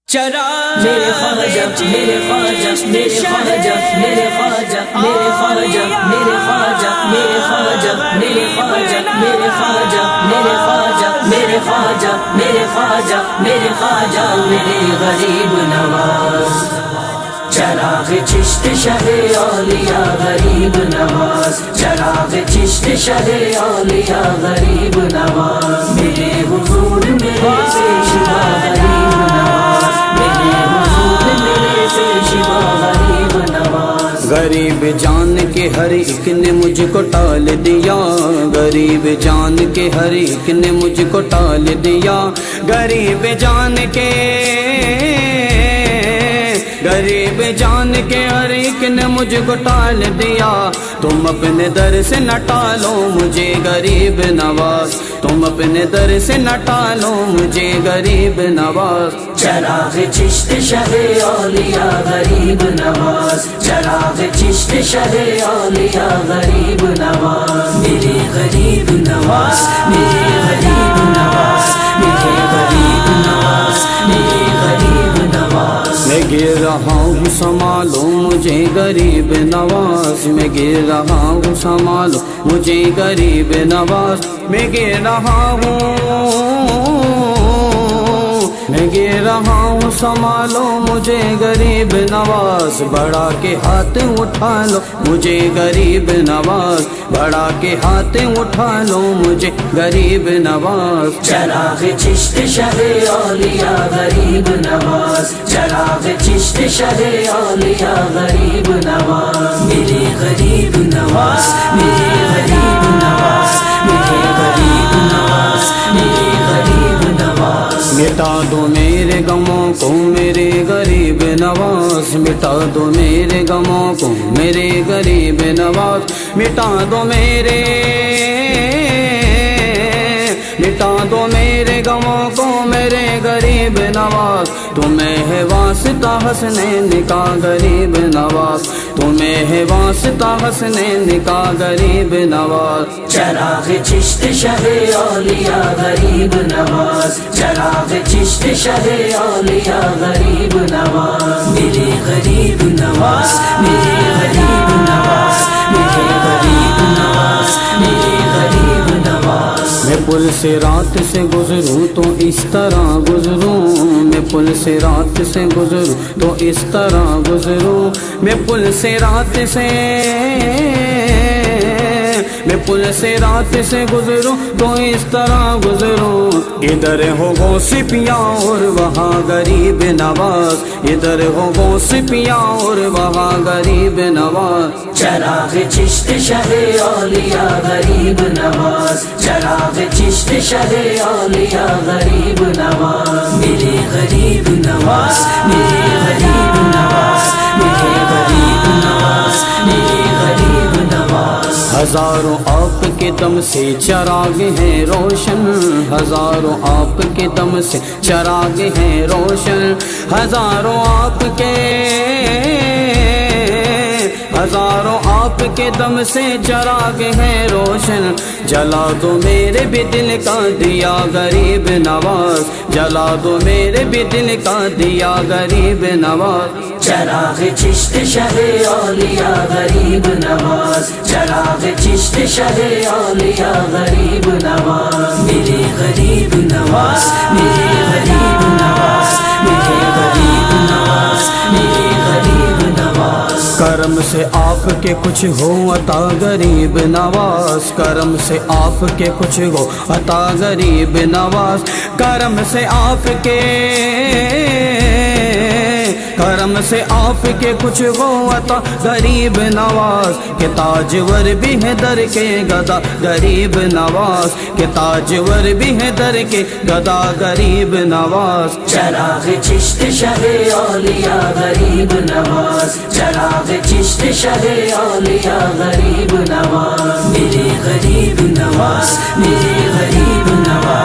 چرا میرے خواجہ میرے خواجہ میرے خواجہ میرے خواجہ میرے خواجہ میرے خواجہ میرے خواجہ میرے خواجہ میرے خواجہ میرے خواجہ میرے خواجہ میرے خواجہ میرے خواجہ میرے غریب نواز چراغ چشت شہ اولیاء غریب نواز چراغ چشت شہ اولیاء غریب نواز میرے حضور میرے پیشوا غریب نواز میرے حضور میرے پیشوا غریب نواز غریب جان کے ہر ایک نے مجھ کو ٹال دیا غریب جان کے ہر ایک نے مجھ کو ٹال دیا غریب جان کے غریب جان کے ہر ایک نے مجھ کو ٹال دیا تم اپنے در سے نہ ٹالو مجھے غریب نواز تم اپنے در سے نہ ٹالو مجھے غریب نواز چراغ چشت شہ اولیاء غریب نواز چراغ چشت شہ اولیاء غریب نواز میرے غریب نواز میرے غریب نواز میرے غریب نواز میرے غریب نواز میں گر رہا ہوں سنبھالو مجھے غریب نواز میں گر رہا ہوں سنبھالو مجھے غریب نواز میں گر رہا ہوں میں گر رہا ہوں سنبھالو مجھے غریب نواز بڑھا کے ہاتھ اٹھا لو مجھے غریب نواز بڑھا کے ہاتھ اٹھا لو مجھے غریب نواز چراغ چشت شہ اولیاء غریب نواز چراغ چشت شہ اولیاء غریب نواز میرے غریب نواز میرے غریب نواز میرے غریب نواز میرے غریب نواز مٹا دو میرے غموں کو میرے غریب نواز مٹا دو میرے غموں کو میرے غریب نواز مٹا دو میرے مٹا دو میرے غموں کو میرے غریب نواز تمہیں ہے واسطہ حسنین کا غریب نواز تمہیں ہے واسطہ حسنین کا غریب نواز چراغ چشت شہ اولیاء غریب نواز چراغ چشت شہ اولیاء غریب نواز میرے غریب نواز میرے غریب نواز میرے غریب نواز میرے غریب نواز میں پل سے رات سے گزروں تو اس طرح گزروں میں پل سے رات سے گزروں تو اس طرح گزروں میں پل سے رات سے میں پل سے رات سے گزروں تو اس طرح گزروں ادھر ہو غوث پیا اور وہاں غریب نواز ادھر ہو غوث پیا اور وہاں غریب نواز چراغ چشت شہ اولیاء غریب نواز چراغ چشت شہ اولیاء غریب نواز میرے غریب نواز میرے غریب نواز میرے غریب نواز میرے غریب نواز ہزاروں آپ کے دم سے چراغ ہیں روشن ہزاروں آپ کے دم سے چراغ ہیں روشن ہزاروں آپ کے ہزاروں آپ کے دم سے چراغ ہیں روشن جلا دو میرے بھی دل کا دیا غریب نواز جلا دو میرے بھی دل کا دیا غریب نواز چراغ چشت شہ اولیاء غریب نواز چراغ چشت شہ اولیاء غریب نواز میرے غریب نواز میرے غریب نواز میرے غریب نواز میرے غریب نواز کرم سے آپ کے کچھ ہو عطا غریب نواز کرم سے آپ کے کچھ ہو عطا غریب نواز کرم سے آپ کے کرم سے آپ کے کچھ ہو عطا غریب نواز کہ تاجور بھی ہے در کے گدا غریب نواز کہ تاجور بھی ہے در کے گدا غریب نواز چراغ چشت شہ اولیاء غریب نواز چراغ چشت شہ اولیاء غریب نواز میرے غریب نواز میرے غریب نواز